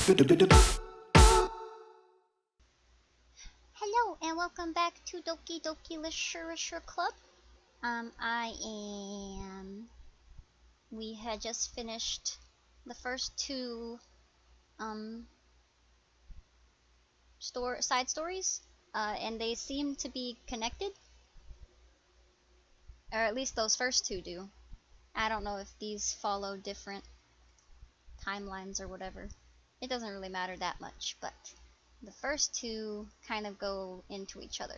Hello and welcome back to Doki Doki Literature Club. I am. We had just finished the first two side stories, and they seem to be connected, or at least those first two do. I don't know if these follow different timelines or whatever. It doesn't really matter that much, but the first two kind of go into each other.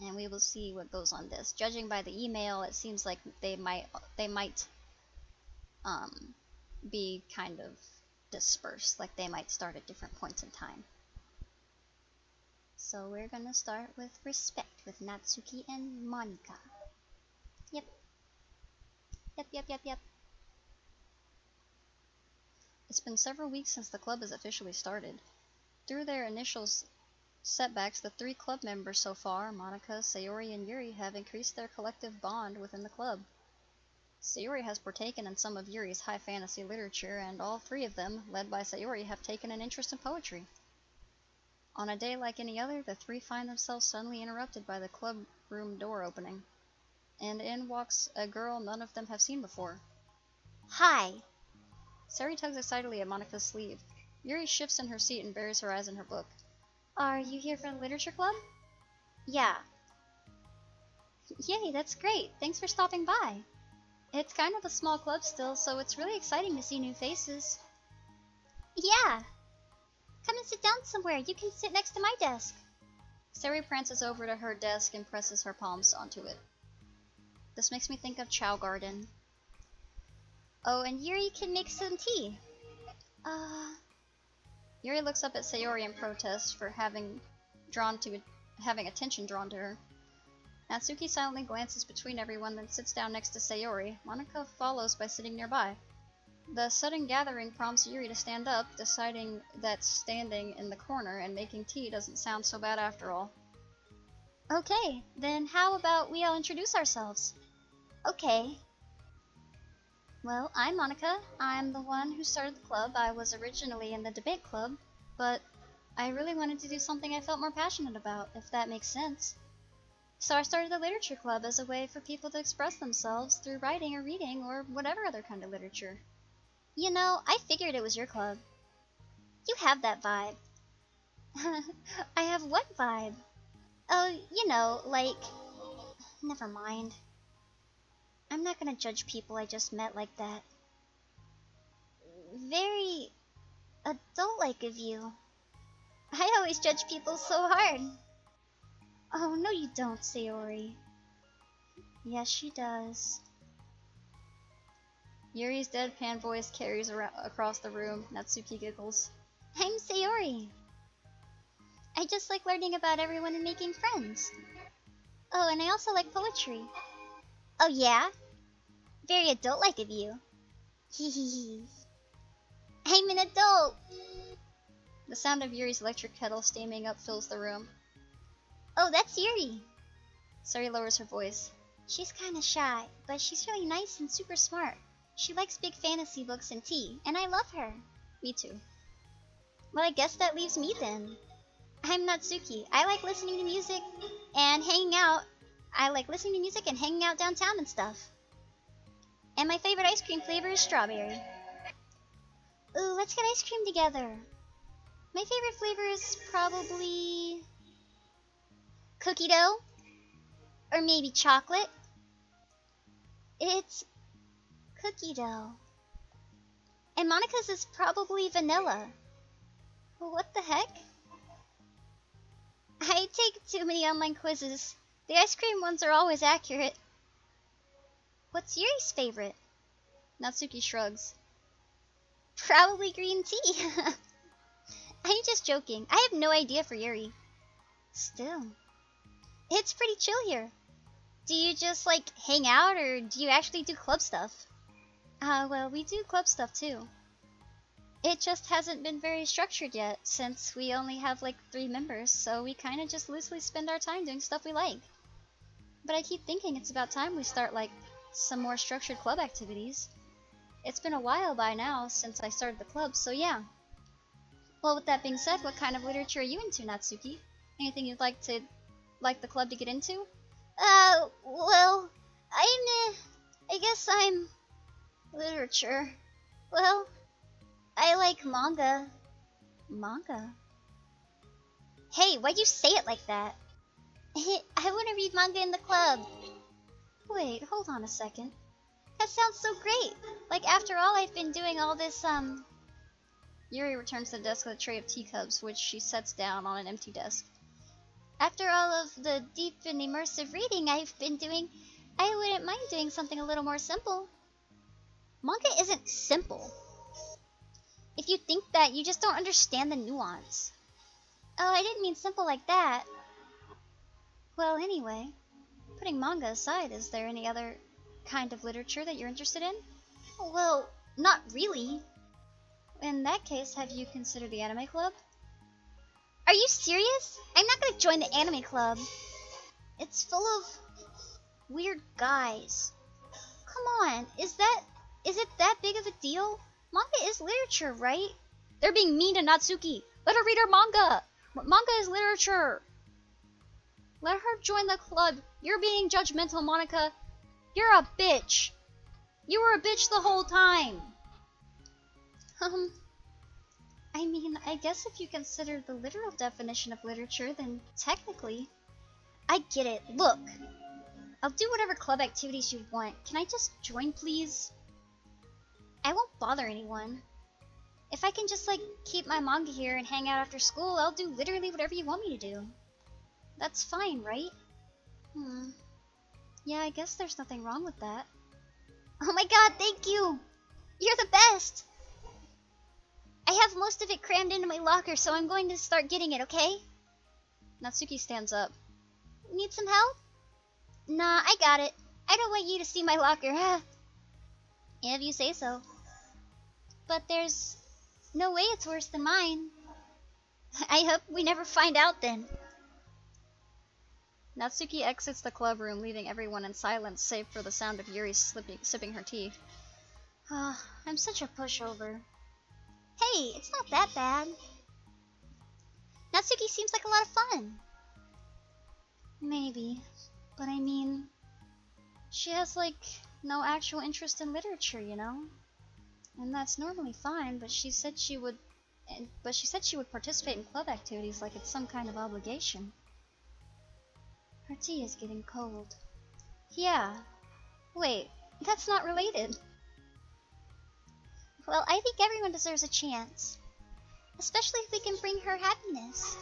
And we will see what goes on this. Judging by the email, it seems like they might be kind of dispersed, like they might start at different points in time. So we're gonna start with Respect with Natsuki and Monika. Yep. It's been several weeks since the club has officially started. Through their initial setbacks, the 3 club members so far, Monika, Sayori, and Yuri, have increased their collective bond within the club. Sayori has partaken in some of Yuri's high fantasy literature, and all 3 of them, led by Sayori, have taken an interest in poetry. On a day like any other, the 3 find themselves suddenly interrupted by the club room door opening, and in walks a girl none of them have seen before. Hi! Sayori tugs excitedly at Monika's sleeve. Yuri shifts in her seat and buries her eyes in her book. Are you here for the literature club? Yeah. Yay, that's great. Thanks for stopping by. It's kind of a small club still, so it's really exciting to see new faces. Yeah. Come and sit down somewhere. You can sit next to my desk. Sayori prances over to her desk and presses her palms onto it. This makes me think of Chow Garden. Oh, and Yuri can make some tea. Yuri looks up at Sayori in protest for having attention drawn to her. Natsuki silently glances between everyone, then sits down next to Sayori. Monika follows by sitting nearby. The sudden gathering prompts Yuri to stand up, deciding that standing in the corner and making tea doesn't sound so bad after all. Okay, then how about we all introduce ourselves? Okay. Well, I'm Monika. I'm the one who started the club. I was originally in the debate club, but I really wanted to do something I felt more passionate about, if that makes sense. So I started the literature club as a way for people to express themselves through writing or reading or whatever other kind of literature. You know, I figured it was your club. You have that vibe. I have what vibe? Oh, you know, like... Never mind. I'm not gonna judge people I just met like that. Very adult-like of you. I always judge people so hard. Oh, no you don't, Sayori. Yes, she does. Yuri's deadpan voice carries across the room. Natsuki giggles. I'm Sayori. I just like learning about everyone and making friends. Oh, and I also like poetry. Oh yeah? Very adult-like of you. Hehehe. I'm an adult! The sound of Yuri's electric kettle steaming up fills the room. Oh, that's Yuri! Sayori lowers her voice. She's kinda shy, but she's really nice and super smart. She likes big fantasy books and tea, and I love her. Me too. Well, I guess that leaves me then. I'm Natsuki. I like listening to music and hanging out. I like listening to music and hanging out downtown and stuff. And my favorite ice cream flavor is strawberry. Ooh, let's get ice cream together. My favorite flavor is probably... cookie dough? Or maybe chocolate? It's... cookie dough. And Monika's is probably vanilla. What the heck? I take too many online quizzes. The ice cream ones are always accurate. What's Yuri's favorite? Natsuki shrugs. Probably green tea. I'm just joking. I have no idea for Yuri. Still. It's pretty chill here. Do you just, like, hang out, or do you actually do club stuff? Well, we do club stuff too. It just hasn't been very structured yet, since we only have, like, 3 members, so we kinda just loosely spend our time doing stuff we like. But I keep thinking it's about time we start, like, some more structured club activities. It's been a while by now since I started the club, so yeah. Well, with that being said, what kind of literature are you into, Natsuki? Anything you'd like the club to get into? Well, I guess I'm literature. Well, I like manga. Manga? Hey, why'd you say it like that? I want to read manga in the club. Wait, hold on a second. That sounds so great. Like, after all, I've been doing all this, Yuri returns to the desk with a tray of teacups, which she sets down on an empty desk. After all of the deep and immersive reading I've been doing, I wouldn't mind doing something a little more simple. Manga isn't simple. If you think that, you just don't understand the nuance. Oh, I didn't mean simple like that. Well, anyway, putting manga aside, is there any other kind of literature that you're interested in? Well, not really. In that case, have you considered the anime club? Are you serious? I'm not gonna join the anime club. It's full of weird guys. Come on, is it that big of a deal? Manga is literature, right? They're being mean to Natsuki. Let her read her manga. Manga is literature. Let her join the club. You're being judgmental, Monica. You're a bitch. You were a bitch the whole time. I mean, I guess if you consider the literal definition of literature, then technically... I get it. Look. I'll do whatever club activities you want. Can I just join, please? I won't bother anyone. If I can just, like, keep my manga here and hang out after school, I'll do literally whatever you want me to do. That's fine, right? Yeah, I guess there's nothing wrong with that. Oh my god, thank you! You're the best! I have most of it crammed into my locker, so I'm going to start getting it, okay? Natsuki stands up. Need some help? Nah, I got it. I don't want you to see my locker. If you say so. But there's no way it's worse than mine. I hope we never find out then. Natsuki exits the club room, leaving everyone in silence, save for the sound of Yuri sipping her tea. I'm such a pushover. Hey, it's not that bad. Natsuki seems like a lot of fun. Maybe. But I mean, she has, like, no actual interest in literature, you know? And that's normally fine, but she said she would participate in club activities like it's some kind of obligation. Her tea is getting cold. Yeah. Wait, that's not related. Well, I think everyone deserves a chance. Especially if we can bring her happiness.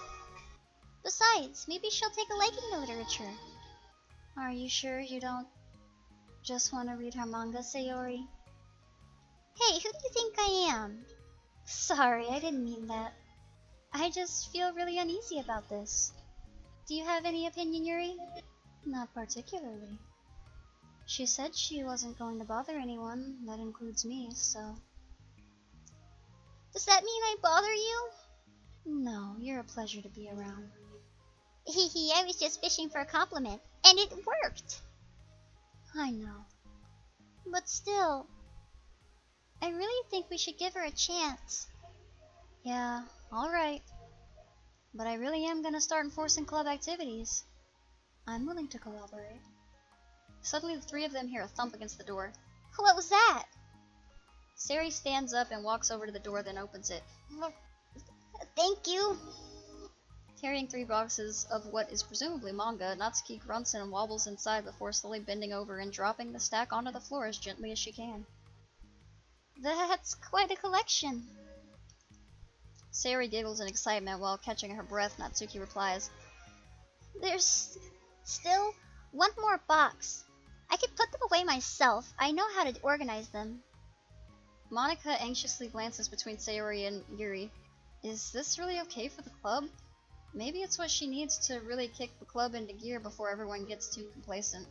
Besides, maybe she'll take a liking to literature. Are you sure you don't just want to read her manga, Sayori? Hey, who do you think I am? Sorry, I didn't mean that. I just feel really uneasy about this. Do you have any opinion, Yuri? Not particularly. She said she wasn't going to bother anyone, that includes me, so... Does that mean I bother you? No, you're a pleasure to be around. Hehe, I was just fishing for a compliment, and it worked! I know. But still, I really think we should give her a chance. Yeah, alright. But I really am gonna start enforcing club activities. I'm willing to cooperate. Suddenly the three of them hear a thump against the door. What was that? Sari stands up and walks over to the door, then opens it. Thank you. Carrying 3 boxes of what is presumably manga, Natsuki grunts and wobbles inside before slowly bending over and dropping the stack onto the floor as gently as she can. That's quite a collection. Sari giggles in excitement while catching her breath. Natsuki replies, There's still one more box. I could put them away myself. I know how to organize them. Monica anxiously glances between Sayori and Yuri. Is this really okay for the club? Maybe it's what she needs to really kick the club into gear before everyone gets too complacent.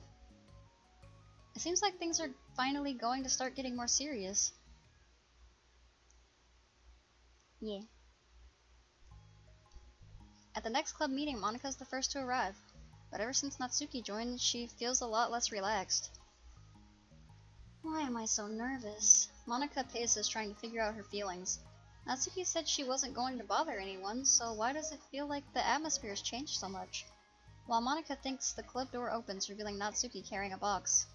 It seems like things are finally going to start getting more serious. Yeah. At the next club meeting, Monika's the first to arrive. But ever since Natsuki joined, she feels a lot less relaxed. Why am I so nervous? Monica paces, trying to figure out her feelings. Natsuki said she wasn't going to bother anyone, so why does it feel like the atmosphere has changed so much? While Monica thinks, the club door opens, revealing Natsuki carrying a box.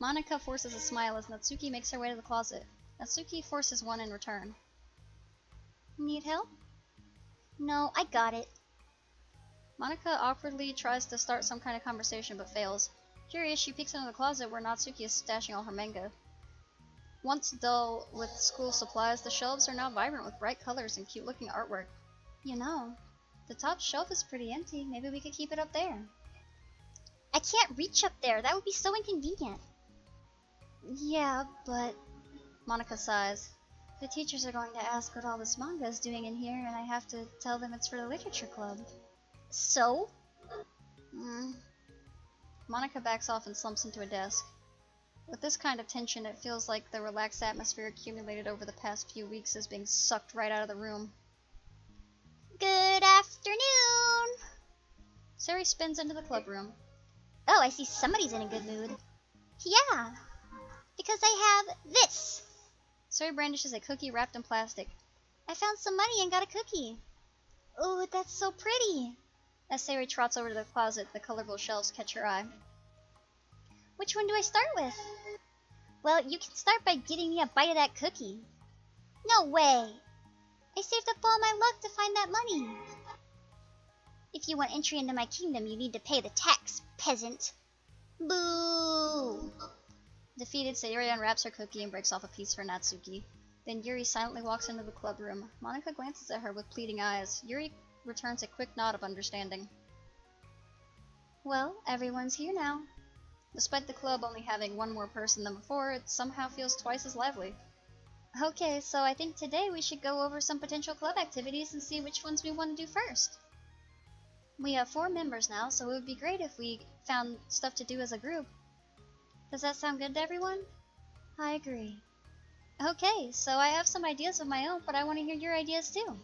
Monica forces a smile as Natsuki makes her way to the closet. Natsuki forces one in return. Need help? No, I got it. Monica awkwardly tries to start some kind of conversation but fails. Curious, she peeks into the closet where Natsuki is stashing all her manga. Once dull with school supplies, the shelves are now vibrant with bright colors and cute-looking artwork. You know, the top shelf is pretty empty. Maybe we could keep it up there. I can't reach up there. That would be so inconvenient. Yeah, but... Monica sighs. The teachers are going to ask what all this manga is doing in here, and I have to tell them it's for the literature club. So? Monica backs off and slumps into a desk. With this kind of tension, it feels like the relaxed atmosphere accumulated over the past few weeks is being sucked right out of the room. Good afternoon! Sari spins into the club room. Oh, I see somebody's in a good mood. Yeah, because I have this! Sari brandishes a cookie wrapped in plastic. I found some money and got a cookie. Oh, that's so pretty! As Sari trots over to the closet, the colorful shelves catch her eye. Which one do I start with? Well, you can start by getting me a bite of that cookie. No way! I saved up all my luck to find that money. If you want entry into my kingdom, you need to pay the tax, peasant. Boo! Defeated, Sayori unwraps her cookie and breaks off a piece for Natsuki. Then Yuri silently walks into the club room. Monica glances at her with pleading eyes. Yuri returns a quick nod of understanding. Well, everyone's here now. Despite the club only having one more person than before, it somehow feels twice as lively. Okay, so I think today we should go over some potential club activities and see which ones we want to do first. We have 4 members now, so it would be great if we found stuff to do as a group. Does that sound good to everyone? I agree. Okay, so I have some ideas of my own, but I want to hear your ideas too.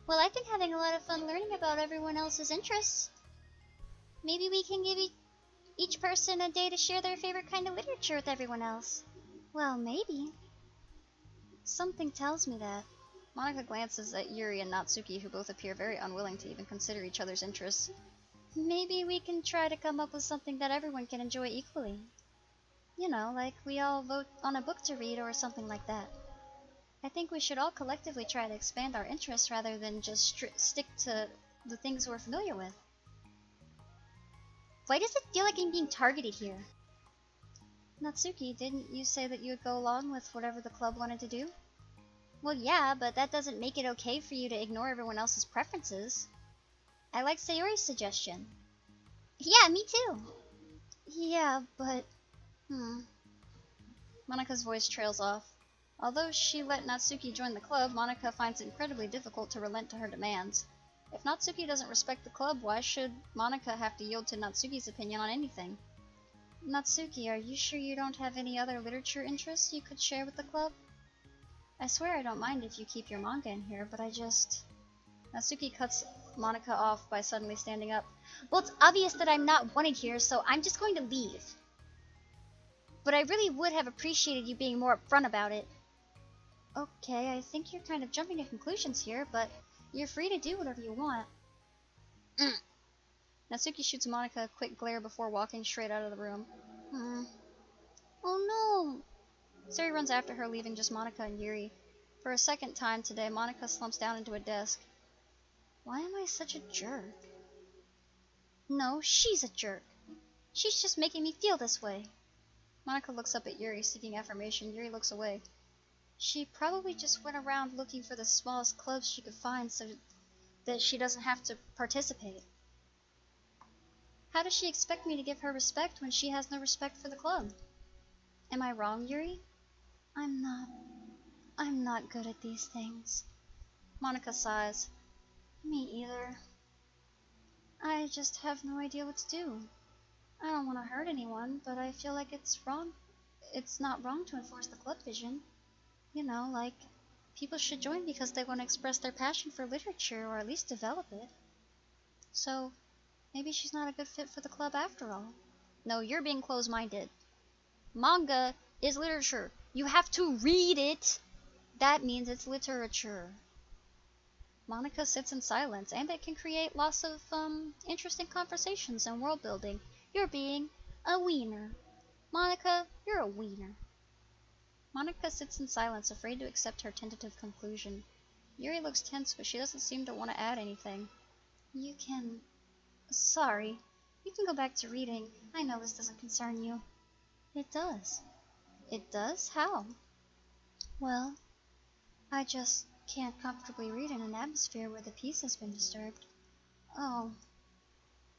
Well, I've been having a lot of fun learning about everyone else's interests. Maybe we can give each person a day to share their favorite kind of literature with everyone else. Well, maybe. Something tells me that. Monica glances at Yuri and Natsuki, who both appear very unwilling to even consider each other's interests. Maybe we can try to come up with something that everyone can enjoy equally. You know, like we all vote on a book to read or something like that. I think we should all collectively try to expand our interests rather than just stick to the things we're familiar with. Why does it feel like I'm being targeted here? Natsuki, didn't you say that you would go along with whatever the club wanted to do? Well, yeah, but that doesn't make it okay for you to ignore everyone else's preferences. I like Sayori's suggestion. Yeah, me too. Yeah, but... Monika's voice trails off. Although she let Natsuki join the club, Monika finds it incredibly difficult to relent to her demands. If Natsuki doesn't respect the club, why should Monika have to yield to Natsuki's opinion on anything? Natsuki, are you sure you don't have any other literature interests you could share with the club? I swear I don't mind if you keep your manga in here, but I just... Natsuki cuts Monika off by suddenly standing up. Well, it's obvious that I'm not wanted here, so I'm just going to leave. But I really would have appreciated you being more upfront about it. Okay, I think you're kind of jumping to conclusions here, but you're free to do whatever you want. Natsuki shoots Monika a quick glare before walking straight out of the room. Oh no! Sari runs after her, leaving just Monika and Yuri. For a second time today, Monika slumps down into a desk. Why am I such a jerk? No, she's a jerk. She's just making me feel this way. Monika looks up at Yuri, seeking affirmation. Yuri looks away. She probably just went around looking for the smallest clubs she could find so that she doesn't have to participate. How does she expect me to give her respect when she has no respect for the club? Am I wrong, Yuri? I'm not good at these things. Monika sighs. Me either. I just have no idea what to do. I don't want to hurt anyone, but I feel like it's wrong. It's not wrong to enforce the club vision. You know, like, people should join because they want to express their passion for literature, or at least develop it. So, Maybe she's not a good fit for the club after all. No, you're being closed-minded. Manga is literature. You have to read it. That means it's literature. Monica sits in silence, and it can create lots of interesting conversations and world building. You're being a wiener. Monica, you're a wiener. Monica sits in silence, afraid to accept her tentative conclusion. Yuri looks tense, but she doesn't seem to want to add anything. You can... Sorry. You can go back to reading. I know this doesn't concern you. It does. It does? How? Well, I just can't comfortably read in an atmosphere where the peace has been disturbed. Oh.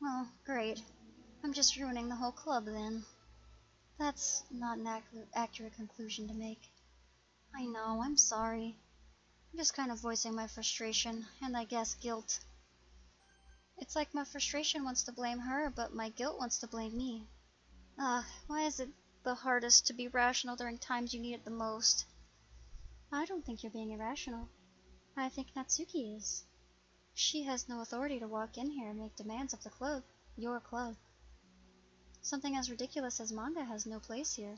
Well, great. I'm just ruining the whole club then. That's not an accurate conclusion to make. I know, I'm sorry. I'm just kind of voicing my frustration, and I guess guilt. It's like my frustration wants to blame her, but my guilt wants to blame me. Why is it the hardest to be rational during times you need it the most? I don't think you're being irrational. I think Natsuki is. She has no authority to walk in here and make demands of the club, your club. Something as ridiculous as manga has no place here.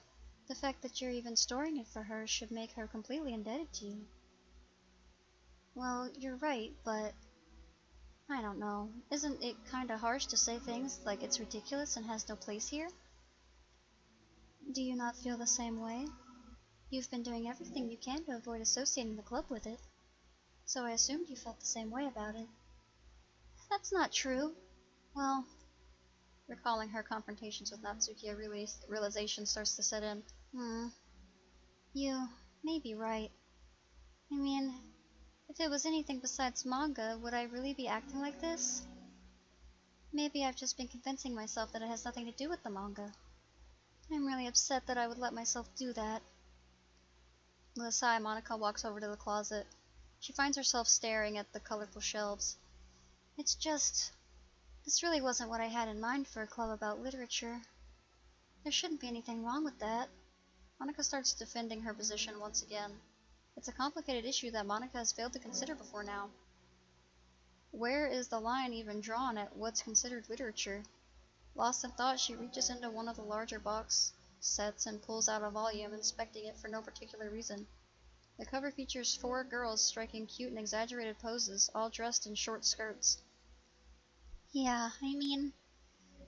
The fact that you're even storing it for her should make her completely indebted to you. Well, you're right, but... I don't know. Isn't it kinda harsh to say things like it's ridiculous and has no place here? Do you not feel the same way? You've been doing everything you can to avoid associating the club with it. So I assumed you felt the same way about it. That's not true. Well, recalling her confrontations with Natsuki, a realization starts to set in. You may be right. I mean, if it was anything besides manga, would I really be acting like this? Maybe I've just been convincing myself that it has nothing to do with the manga. I'm really upset that I would let myself do that. With a sigh, Monica walks over to the closet. She finds herself staring at the colorful shelves. It's just... this really wasn't what I had in mind for a club about literature. There shouldn't be anything wrong with that. Monica starts defending her position once again. It's a complicated issue that Monica has failed to consider before now. Where is the line even drawn at what's considered literature? Lost in thought, she reaches into one of the larger box sets and pulls out a volume, inspecting it for no particular reason. The cover features 4 girls striking cute and exaggerated poses, all dressed in short skirts. Yeah, I mean...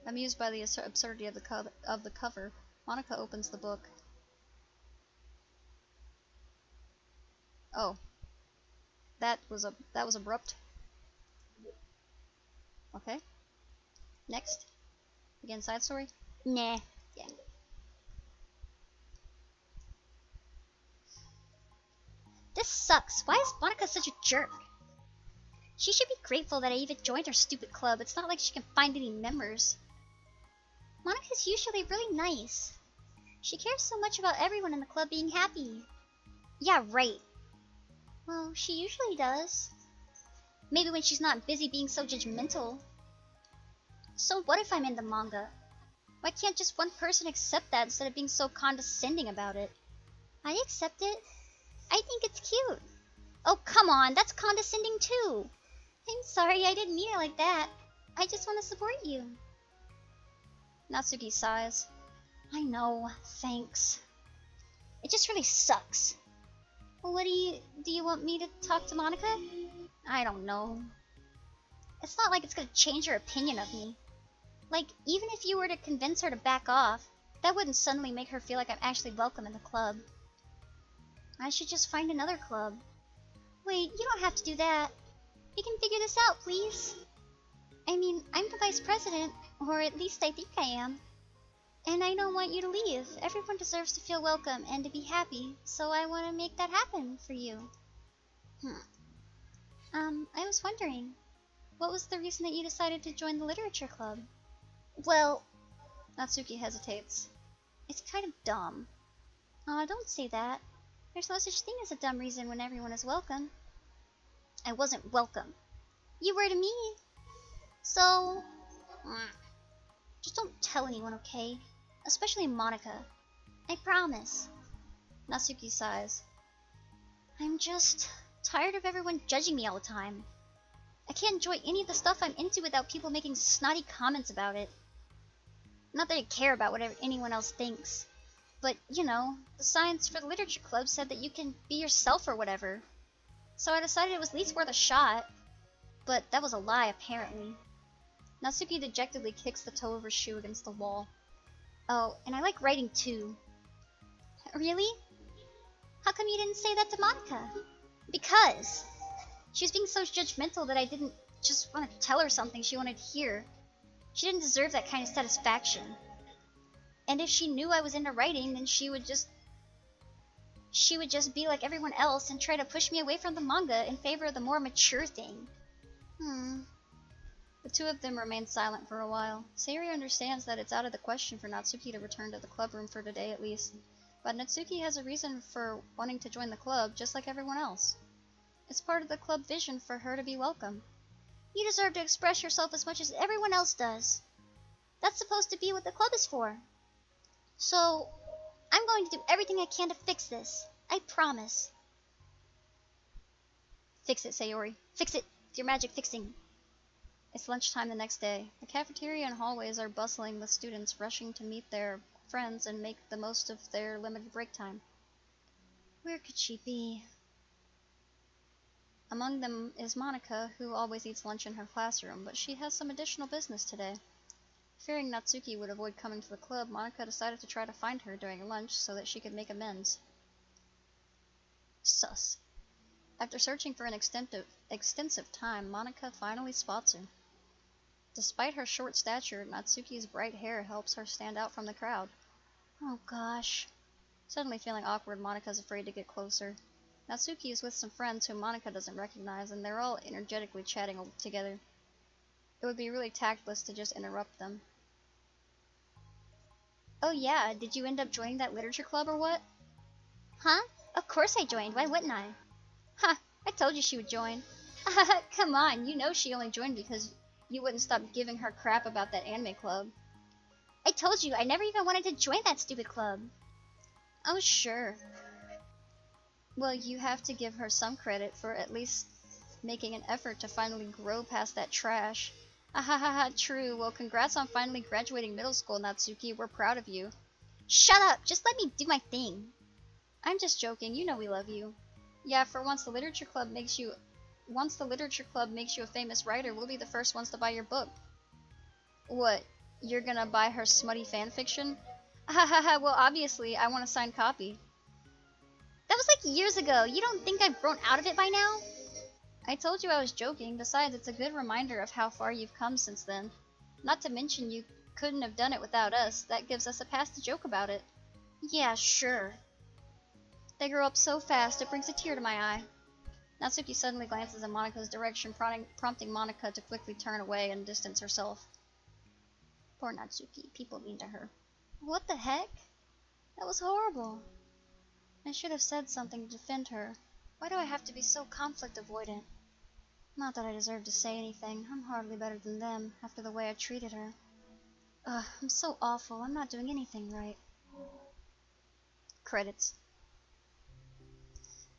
Amused by the absurdity of the cover, Monica opens the book. Oh. That was abrupt. Okay. Next. Again, side story? Nah. Yeah. This sucks. Why is Monica such a jerk? She should be grateful that I even joined her stupid club. It's not like she can find any members. Monica's usually really nice. She cares so much about everyone in the club being happy. Yeah, right. Well, she usually does. Maybe when she's not busy being so judgmental. So what if I'm in the manga? Why can't just one person accept that instead of being so condescending about it? I accept it. I think it's cute. Oh, come on, that's condescending too. I'm sorry, I didn't mean it like that. I just want to support you. Natsuki sighs. I know, thanks. It just really sucks. Well, what do you want me to talk to Monica? I don't know. It's not like it's gonna change her opinion of me. Like, even if you were to convince her to back off, that wouldn't suddenly make her feel like I'm actually welcome in the club. I should just find another club. Wait, you don't have to do that. We can figure this out, please. I mean, I'm the vice president, or at least I think I am. And I don't want you to leave. Everyone deserves to feel welcome and to be happy, so I want to make that happen for you. I was wondering, what was the reason that you decided to join the literature club? Well, Natsuki hesitates. It's kind of dumb. Aw, don't say that. There's no such thing as a dumb reason when everyone is welcome. I wasn't welcome. You were to me. So... just don't tell anyone, okay? Especially Monica. I promise. Natsuki sighs. I'm just tired of everyone judging me all the time. I can't enjoy any of the stuff I'm into without people making snotty comments about it. Not that I care about what anyone else thinks. But, you know, the signs for the literature club said that you can be yourself or whatever. So I decided it was at least worth a shot. But that was a lie, apparently. Natsuki dejectedly kicks the toe of her shoe against the wall. Oh, and I like writing too. Really? How come you didn't say that to Monica? Because she was being so judgmental that I didn't just want to tell her something she wanted to hear. She didn't deserve that kind of satisfaction. And if she knew I was into writing, then she would just be like everyone else and try to push me away from the manga in favor of the more mature thing. The two of them remain silent for a while. Sayori understands that it's out of the question for Natsuki to return to the club room for today at least. But Natsuki has a reason for wanting to join the club just like everyone else. It's part of the club vision for her to be welcome. You deserve to express yourself as much as everyone else does. That's supposed to be what the club is for. So, I'm going to do everything I can to fix this. I promise. Fix it, Sayori. Fix it with your magic fixing. It's lunchtime the next day. The cafeteria and hallways are bustling with students rushing to meet their friends and make the most of their limited break time. Where could she be? Among them is Monica, who always eats lunch in her classroom, but she has some additional business today. Fearing Natsuki would avoid coming to the club, Monica decided to try to find her during lunch so that she could make amends. Sus. After searching for an extensive time, Monica finally spots her. Despite her short stature, Natsuki's bright hair helps her stand out from the crowd. Oh gosh. Suddenly feeling awkward, Monika's afraid to get closer. Natsuki is with some friends whom Monica doesn't recognize, and they're all energetically chatting together. It would be really tactless to just interrupt them. Oh yeah, did you end up joining that literature club or what? Huh? Of course I joined, why wouldn't I? Ha, I told you she would join. Come on, you know she only joined because you wouldn't stop giving her crap about that anime club. I told you, I never even wanted to join that stupid club. Oh sure. Well, you have to give her some credit for at least making an effort to finally grow past that trash. Ahahaha, true. Well, congrats on finally graduating middle school, Natsuki. We're proud of you. Shut up! Just let me do my thing. I'm just joking. You know we love you. Yeah, for once the literature club makes you a famous writer, we'll be the first ones to buy your book. What? You're gonna buy her smutty fanfiction? Ahahaha, well obviously, I want a signed copy. That was like years ago. You don't think I've grown out of it by now? I told you I was joking. Besides, it's a good reminder of how far you've come since then. Not to mention you couldn't have done it without us. That gives us a pass to joke about it. Yeah, sure. They grow up so fast, it brings a tear to my eye. Natsuki suddenly glances in Monika's direction, prompting Monika to quickly turn away and distance herself. Poor Natsuki. People mean to her. What the heck? That was horrible. I should have said something to defend her. Why do I have to be so conflict avoidant? Not that I deserve to say anything. I'm hardly better than them, after the way I treated her. Ugh, I'm so awful. I'm not doing anything right. Credits.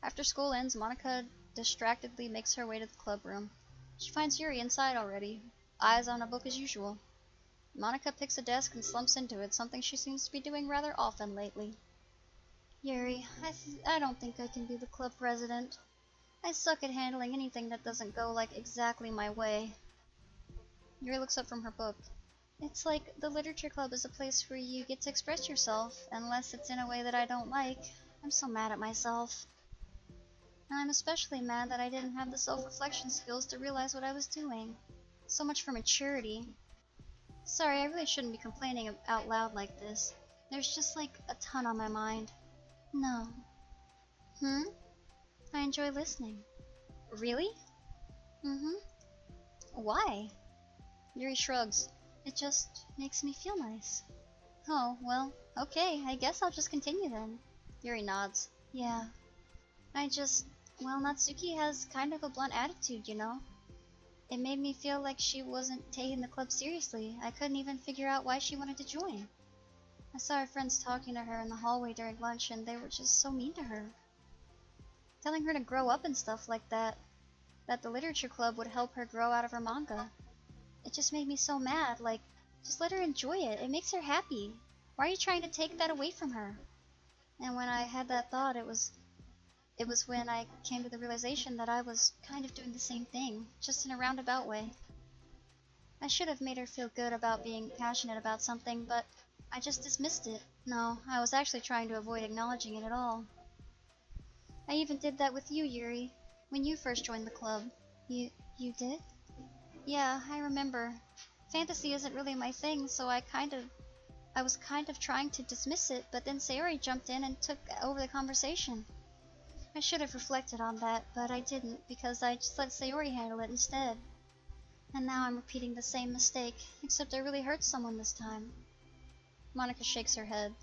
After school ends, Monika distractedly makes her way to the club room. She finds Yuri inside already, eyes on a book as usual. Monika picks a desk and slumps into it, something she seems to be doing rather often lately. Yuri, I don't think I can be the club president. I suck at handling anything that doesn't go like exactly my way. Yuri looks up from her book. It's like the literature club is a place where you get to express yourself, unless it's in a way that I don't like. I'm so mad at myself. And I'm especially mad that I didn't have the self-reflection skills to realize what I was doing. So much for maturity. Sorry, I really shouldn't be complaining out loud like this. There's just like a ton on my mind. No. I enjoy listening. Really? Why? Yuri shrugs. It just makes me feel nice. Oh, well, okay, I guess I'll just continue then. Yuri nods. Yeah. Well, Natsuki has kind of a blunt attitude, you know? It made me feel like she wasn't taking the club seriously. I couldn't even figure out why she wanted to join. I saw her friends talking to her in the hallway during lunch, and they were just so mean to her. Telling her to grow up and stuff like that. that the literature club would help her grow out of her manga. It just made me so mad, like, just let her enjoy it. It makes her happy. Why are you trying to take that away from her? And when I had that thought, it was when I came to the realization that I was kind of doing the same thing, just in a roundabout way. I should have made her feel good about being passionate about something, but I just dismissed it. No, I was actually trying to avoid acknowledging it at all. I even did that with you, Yuri, when you first joined the club. You did? Yeah, I remember. Fantasy isn't really my thing, so I was kind of trying to dismiss it, but then Sayori jumped in and took over the conversation. I should have reflected on that, but I didn't, because I just let Sayori handle it instead. And now I'm repeating the same mistake, except I really hurt someone this time. Monica shakes her head.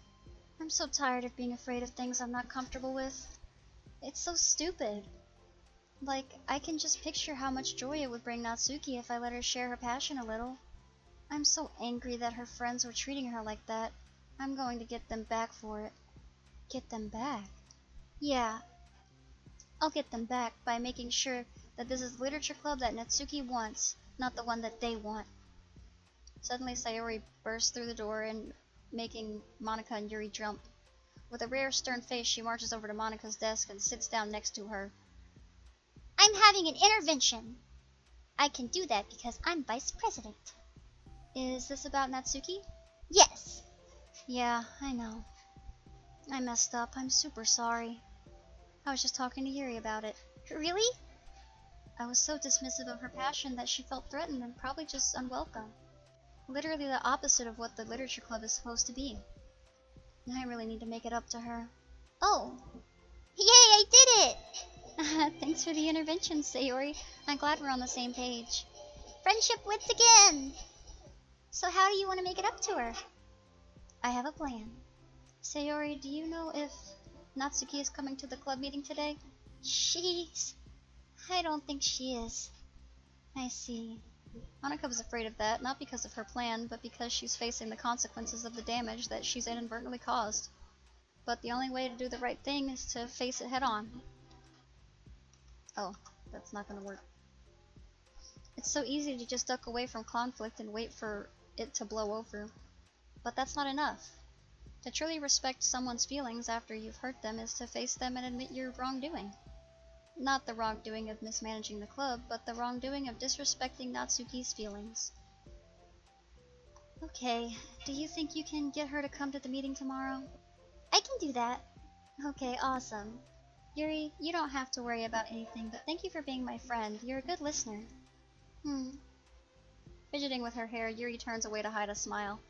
I'm so tired of being afraid of things I'm not comfortable with. It's so stupid. Like, I can just picture how much joy it would bring Natsuki if I let her share her passion a little. I'm so angry that her friends were treating her like that. I'm going to get them back for it. Get them back? Yeah, I'll get them back by making sure that this is the literature club that Natsuki wants, not the one that they want. Suddenly Sayori bursts through the door and making Monica and Yuri jump. With a rare stern face, she marches over to Monica's desk and sits down next to her. I'm having an intervention. I can do that because I'm vice president. Is this about Natsuki? Yes. Yeah, I know. I messed up. I'm super sorry. I was just talking to Yuri about it. Really? I was so dismissive of her passion that she felt threatened and probably just unwelcome. Literally the opposite of what the literature club is supposed to be. I really need to make it up to her. Oh! Yay, I did it! Thanks for the intervention, Sayori. I'm glad we're on the same page. Friendship wins again! So how do you want to make it up to her? I have a plan. Sayori, do you know if Natsuki is coming to the club meeting today? I don't think she is. I see. Monica was afraid of that, not because of her plan, but because she's facing the consequences of the damage that she's inadvertently caused. But the only way to do the right thing is to face it head on. Oh, that's not gonna work. It's so easy to just duck away from conflict and wait for it to blow over. But that's not enough. To truly respect someone's feelings after you've hurt them is to face them and admit your wrongdoing. Not the wrongdoing of mismanaging the club, but the wrongdoing of disrespecting Natsuki's feelings. Okay, do you think you can get her to come to the meeting tomorrow? I can do that. Okay, awesome. Yuri, you don't have to worry about anything, but thank you for being my friend. You're a good listener. Fidgeting with her hair, Yuri turns away to hide a smile.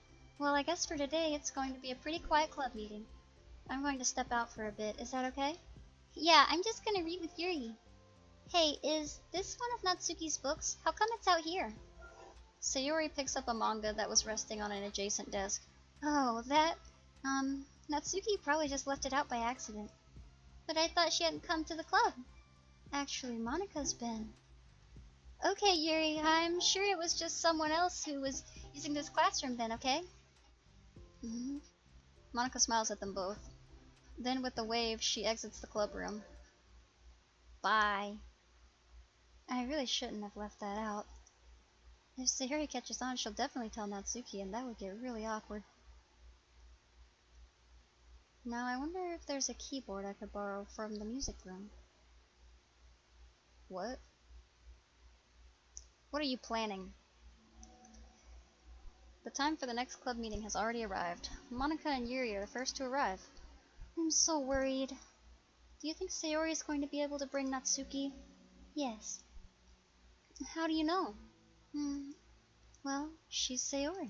Well, I guess for today it's going to be a pretty quiet club meeting. I'm going to step out for a bit. Is that okay? Yeah, I'm just gonna read with Yuri. Hey, is this one of Natsuki's books? How come it's out here? Sayori picks up a manga that was resting on an adjacent desk. Oh, that... Natsuki probably just left it out by accident. But I thought she hadn't come to the club. Actually, Monica's been. Okay, Yuri, I'm sure it was just someone else who was using this classroom then, okay? Monica smiles at them both. Then with a wave, she exits the club room. Bye. I really shouldn't have left that out. If Sayori catches on, she'll definitely tell Natsuki, and that would get really awkward. Now I wonder if there's a keyboard I could borrow from the music room. What? What are you planning? The time for the next club meeting has already arrived. Monica and Yuri are the first to arrive. I'm so worried. Do you think Sayori is going to be able to bring Natsuki? Yes. How do you know? Well, she's Sayori.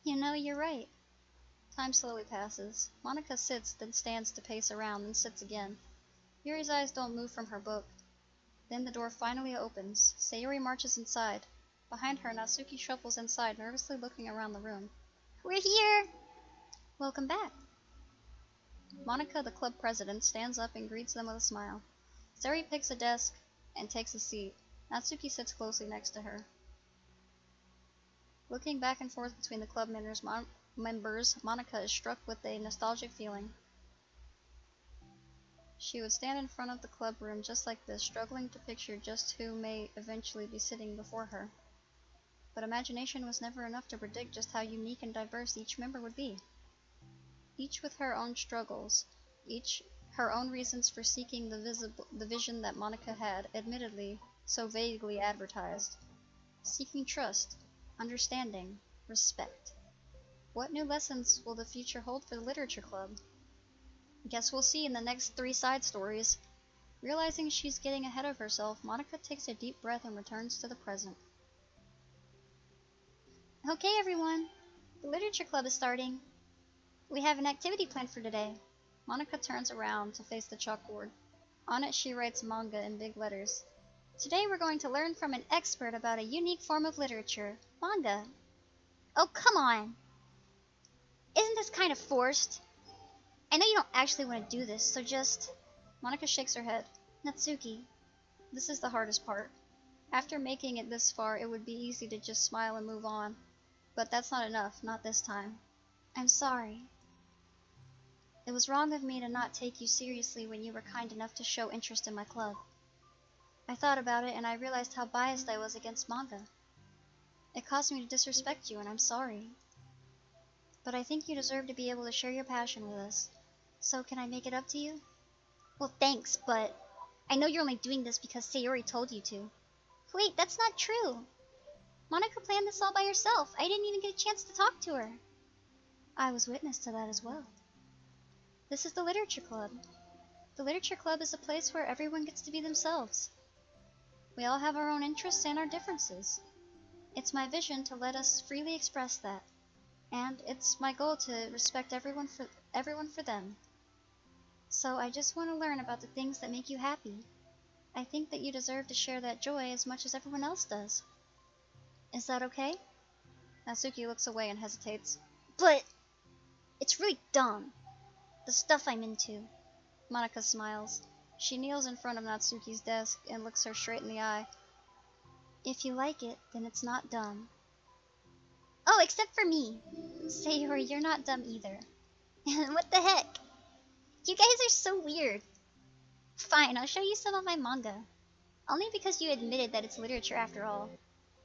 You know, you're right. Time slowly passes. Monica sits, then stands to pace around, then sits again. Yuri's eyes don't move from her book. Then the door finally opens. Sayori marches inside. Behind her, Natsuki shuffles inside, nervously looking around the room. We're here! Welcome back. Monica, the club president, stands up and greets them with a smile. Sayori picks a desk and takes a seat. Natsuki sits closely next to her. Looking back and forth between the club members, Monica is struck with a nostalgic feeling. She would stand in front of the club room just like this, struggling to picture just who may eventually be sitting before her. But imagination was never enough to predict just how unique and diverse each member would be. Each with her own struggles, each her own reasons for seeking the vision that Monica had, admittedly, so vaguely advertised. Seeking trust, understanding, respect. What new lessons will the future hold for the Literature Club? Guess we'll see in the next 3 side stories. Realizing she's getting ahead of herself, Monica takes a deep breath and returns to the present. Okay, everyone. The Literature Club is starting. We have an activity planned for today. Monica turns around to face the chalkboard. On it, she writes manga in big letters. Today we're going to learn from an expert about a unique form of literature, manga. Oh, come on! Isn't this kind of forced? I know you don't actually want to do this, so just... Monica shakes her head. Natsuki, this is the hardest part. After making it this far, it would be easy to just smile and move on. But that's not enough, not this time. I'm sorry. It was wrong of me to not take you seriously when you were kind enough to show interest in my club. I thought about it and I realized how biased I was against manga. It caused me to disrespect you and I'm sorry. But I think you deserve to be able to share your passion with us. So can I make it up to you? Well, thanks, but I know you're only doing this because Sayori told you to. Wait, that's not true. Monica planned this all by herself. I didn't even get a chance to talk to her. I was witness to that as well. This is the Literature Club. The Literature Club is a place where everyone gets to be themselves. We all have our own interests and our differences. It's my vision to let us freely express that. And it's my goal to respect everyone for them. So I just want to learn about the things that make you happy. I think that you deserve to share that joy as much as everyone else does. Is that okay? Natsuki looks away and hesitates. But it's really dumb. The stuff I'm into. Monica smiles. She kneels in front of Natsuki's desk and looks her straight in the eye. If you like it, then it's not dumb. Oh, except for me. Sayori, you're not dumb either. What the heck? You guys are so weird. Fine, I'll show you some of my manga. Only because you admitted that it's literature after all.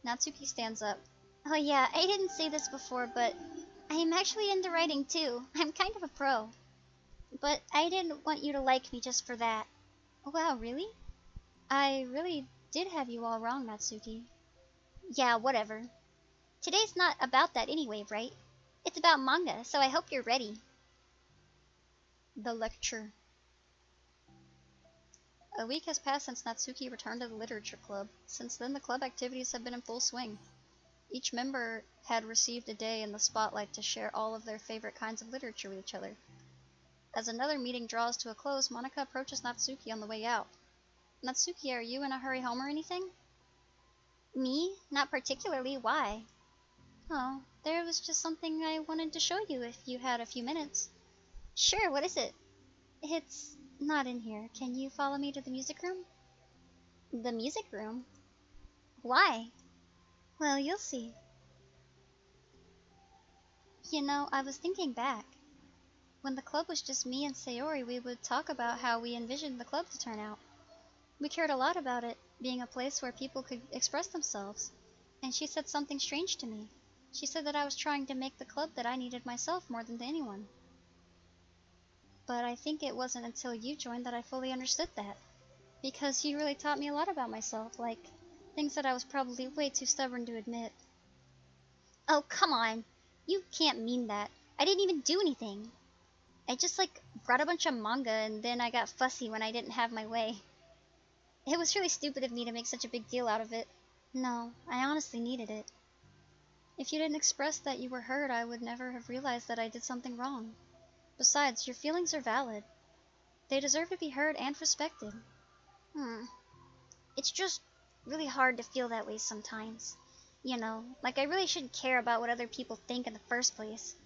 Natsuki stands up. Oh yeah, I didn't say this before, but I am actually into writing too. I'm kind of a pro. But I didn't want you to like me just for that. Wow, really? I really did have you all wrong, Natsuki. Yeah, whatever. Today's not about that anyway, right? It's about manga, so I hope you're ready. The lecture. A week has passed since Natsuki returned to the Literature Club. Since then, the club activities have been in full swing. Each member had received a day in the spotlight to share all of their favorite kinds of literature with each other. As another meeting draws to a close, Monica approaches Natsuki on the way out. Natsuki, are you in a hurry home or anything? Me? Not particularly. Why? Oh, there was just something I wanted to show you if you had a few minutes. Sure, what is it? It's not in here. Can you follow me to the music room? The music room? Why? Well, you'll see. You know, I was thinking back. When the club was just me and Sayori, we would talk about how we envisioned the club to turn out. We cared a lot about it being a place where people could express themselves. And she said something strange to me. She said that I was trying to make the club that I needed myself more than anyone. But I think it wasn't until you joined that I fully understood that. Because you really taught me a lot about myself, like things that I was probably way too stubborn to admit. Oh, come on. You can't mean that. I didn't even do anything. I just, brought a bunch of manga and then I got fussy when I didn't have my way. It was really stupid of me to make such a big deal out of it. No, I honestly needed it. If you didn't express that you were hurt, I would never have realized that I did something wrong. Besides, your feelings are valid. They deserve to be heard and respected. It's just really hard to feel that way sometimes. You know, I really shouldn't care about what other people think in the first place.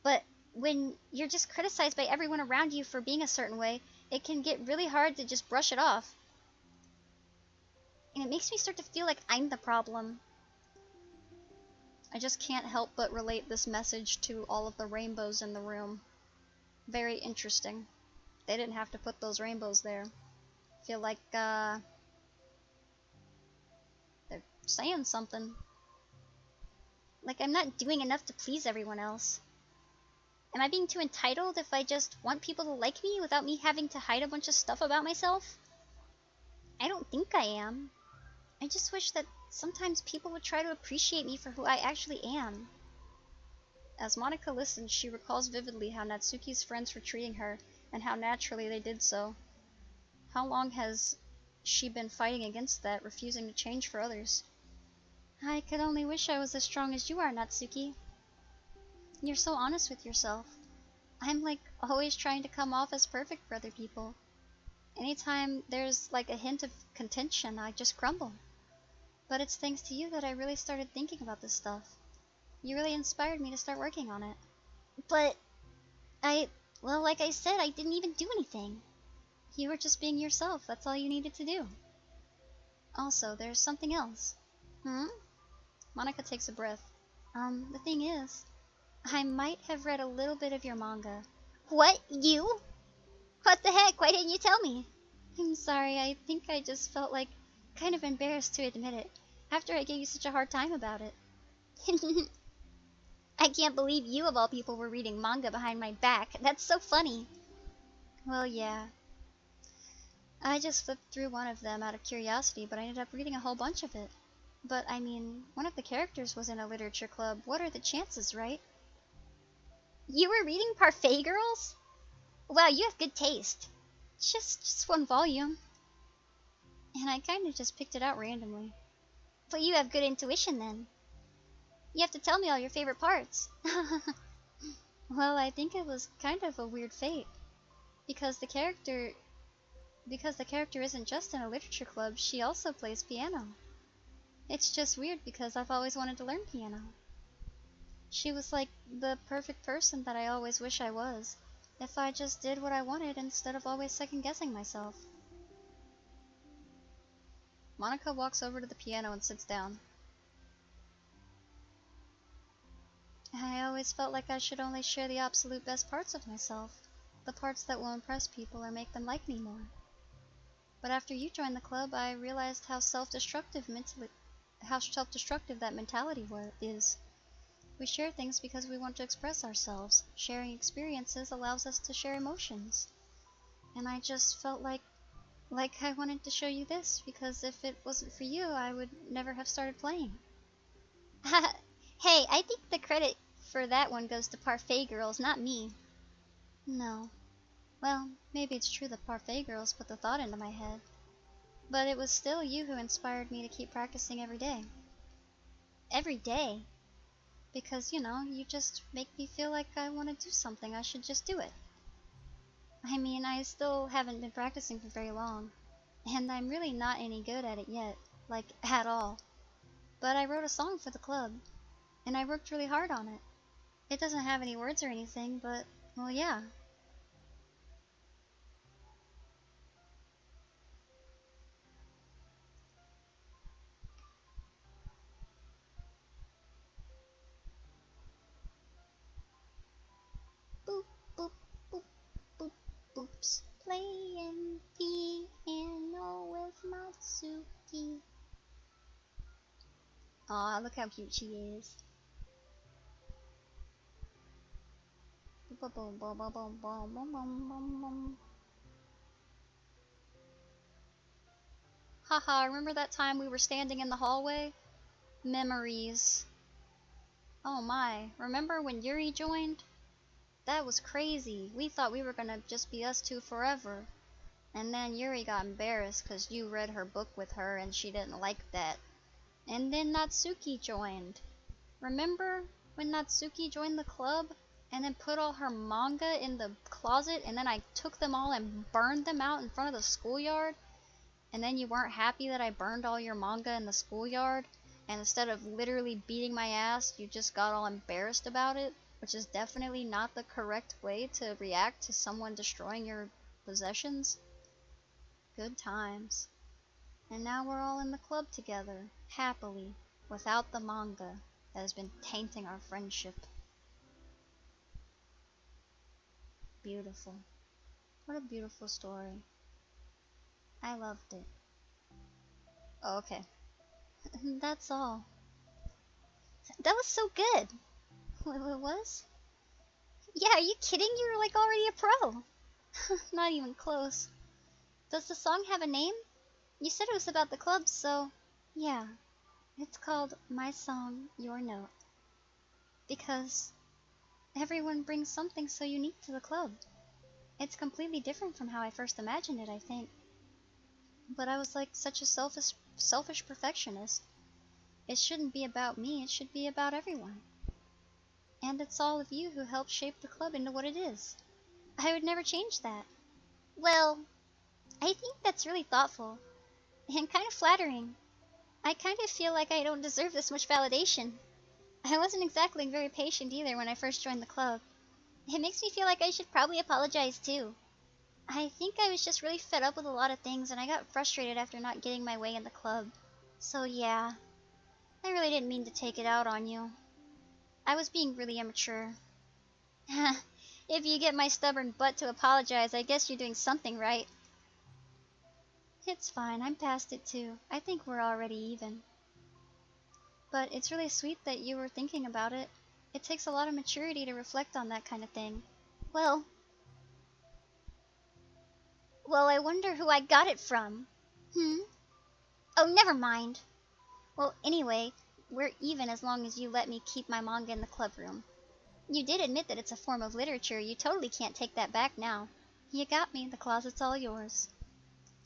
But when you're just criticized by everyone around you for being a certain way, it can get really hard to just brush it off. And it makes me start to feel like I'm the problem. I just can't help but relate this message to all of the rainbows in the room. Very interesting. They didn't have to put those rainbows there. Feel like, they're saying something. Like I'm not doing enough to please everyone else. Am I being too entitled if I just want people to like me without me having to hide a bunch of stuff about myself? I don't think I am. I just wish that sometimes people would try to appreciate me for who I actually am. As Monika listens, she recalls vividly how Natsuki's friends were treating her, and how naturally they did so. How long has she been fighting against that, refusing to change for others? I could only wish I was as strong as you are, Natsuki. You're so honest with yourself. I'm like always trying to come off as perfect for other people. Anytime there's like a hint of contention, I just crumble. But it's thanks to you that I really started thinking about this stuff. You really inspired me to start working on it. But well, like I said, I didn't even do anything. You were just being yourself, that's all you needed to do. Also, there's something else. Hmm? Monika takes a breath. The thing is, I might have read a little bit of your manga. What? You? What the heck? Why didn't you tell me? I'm sorry, I think I just felt like kind of embarrassed to admit it, after I gave you such a hard time about it. I can't believe you of all people were reading manga behind my back. That's so funny. Well, yeah. I just flipped through one of them out of curiosity, but I ended up reading a whole bunch of it. But, I mean, one of the characters was in a literature club. What are the chances, right? You were reading Parfait Girls? Wow, you have good taste. Just one volume. And I kind of just picked it out randomly. But you have good intuition then. You have to tell me all your favorite parts. Well, I think it was kind of a weird fate. Because the character isn't just in a literature club, she also plays piano. It's just weird because I've always wanted to learn piano. She was like the perfect person that I always wish I was, if I just did what I wanted instead of always second-guessing myself. Monika walks over to the piano and sits down. I always felt like I should only share the absolute best parts of myself, the parts that will impress people or make them like me more. But after you joined the club, I realized how self-destructive that mentality is. We share things because we want to express ourselves. Sharing experiences allows us to share emotions. And I just felt like I wanted to show you this, because if it wasn't for you, I would never have started playing. Hey, I think the credit for that one goes to Parfait Girls, not me. No. Well, maybe it's true that Parfait Girls put the thought into my head. But it was still you who inspired me to keep practicing every day. Every day? Because, you just make me feel like I want to do something. I should just do it. I mean, I still haven't been practicing for very long. And I'm really not any good at it yet. Like, at all. But I wrote a song for the club. And I worked really hard on it. It doesn't have any words or anything, but, well, yeah. Boop, boop, boop, boop, boops. Playing piano with Matsuki. Aw, look how cute she is. Boom, boom, boom, boom, boom, boom, boom, boom, boom. Haha, remember that time we were standing in the hallway? Memories. Oh my, remember when Yuri joined? That was crazy. We thought we were gonna just be us two forever. And then Yuri got embarrassed because you read her book with her and she didn't like that. And then Natsuki joined. Remember when Natsuki joined the club and then put all her manga in the closet, and then I took them all and burned them out in front of the schoolyard? And then you weren't happy that I burned all your manga in the schoolyard, and instead of literally beating my ass, you just got all embarrassed about it, which is definitely not the correct way to react to someone destroying your possessions. Good times. And now we're all in the club together, happily, without the manga that has been tainting our friendship. Beautiful. What a beautiful story. I loved it. Oh, okay. That's all. That was so good. What was? Yeah, are you kidding? You're like already a pro. Not even close. Does the song have a name? You said it was about the club, so... Yeah, it's called My Song, Your Note. Because everyone brings something so unique to the club. It's completely different from how I first imagined it, I think. But I was like such a selfish perfectionist. It shouldn't be about me, it should be about everyone. And it's all of you who helped shape the club into what it is. I would never change that. Well, I think that's really thoughtful. And kind of flattering. I kind of feel like I don't deserve this much validation. I wasn't exactly very patient either when I first joined the club. It makes me feel like I should probably apologize too. I think I was just really fed up with a lot of things and I got frustrated after not getting my way in the club. So yeah, I really didn't mean to take it out on you. I was being really immature. If you get my stubborn butt to apologize, I guess you're doing something right. It's fine, I'm past it too. I think we're already even. But it's really sweet that you were thinking about it. It takes a lot of maturity to reflect on that kind of thing. Well, I wonder who I got it from. Hmm? Oh, never mind. Well, anyway, we're even as long as you let me keep my manga in the club room. You did admit that it's a form of literature. You totally can't take that back now. You got me. The closet's all yours.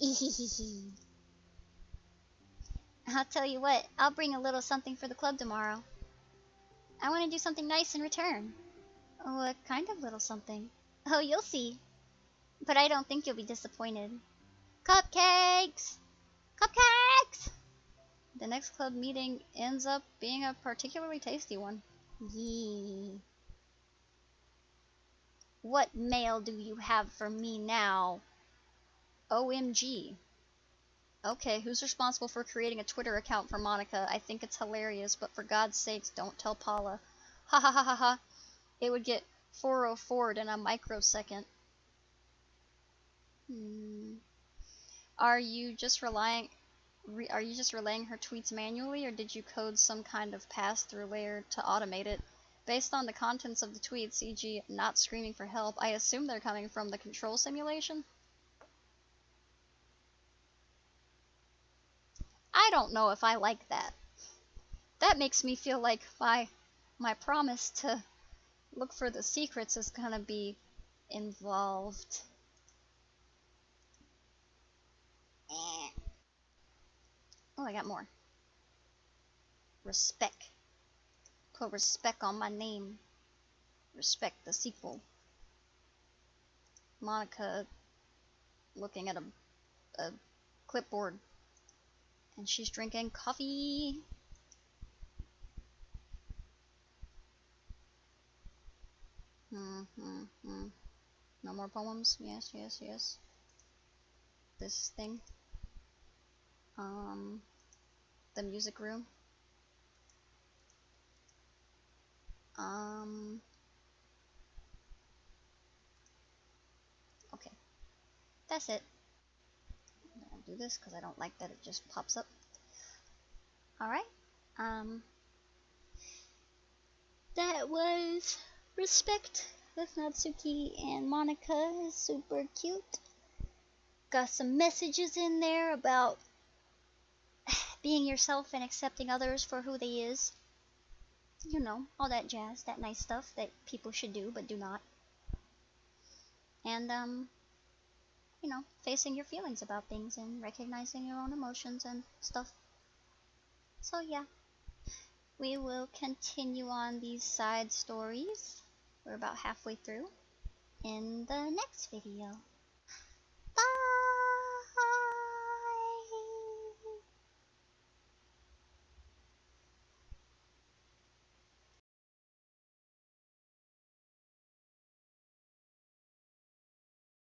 Ehehehe. I'll tell you what, I'll bring a little something for the club tomorrow. I want to do something nice in return. Oh, what kind of little something? Oh, you'll see. But I don't think you'll be disappointed. Cupcakes! Cupcakes! The next club meeting ends up being a particularly tasty one. Yee. What mail do you have for me now? OMG. Okay, who's responsible for creating a Twitter account for Monica? I think it's hilarious, but for God's sakes, don't tell Paula. Ha ha ha ha ha. It would get 404'd in a microsecond. Are you just relaying her tweets manually, or did you code some kind of pass-through layer to automate it? Based on the contents of the tweets, e.g. not screaming for help, I assume they're coming from the control simulation? I don't know if I like that. That makes me feel like my promise to look for the secrets is gonna be involved. Oh, I got more. Respect. Put respect on my name. Respect the sequel. Monica looking at a clipboard. And she's drinking coffee. No more poems? Yes, yes, yes. This thing. The music room. Okay. That's it. I'm gonna do this because I don't like that it just pops up. Alright. That was Respect with Natsuki and Monica. Super cute. Got some messages in there about being yourself and accepting others for who they is. You know, all that jazz, that nice stuff that people should do but do not. And, you know, facing your feelings about things and recognizing your own emotions and stuff. So yeah, we will continue on these side stories. We're about halfway through in the next video.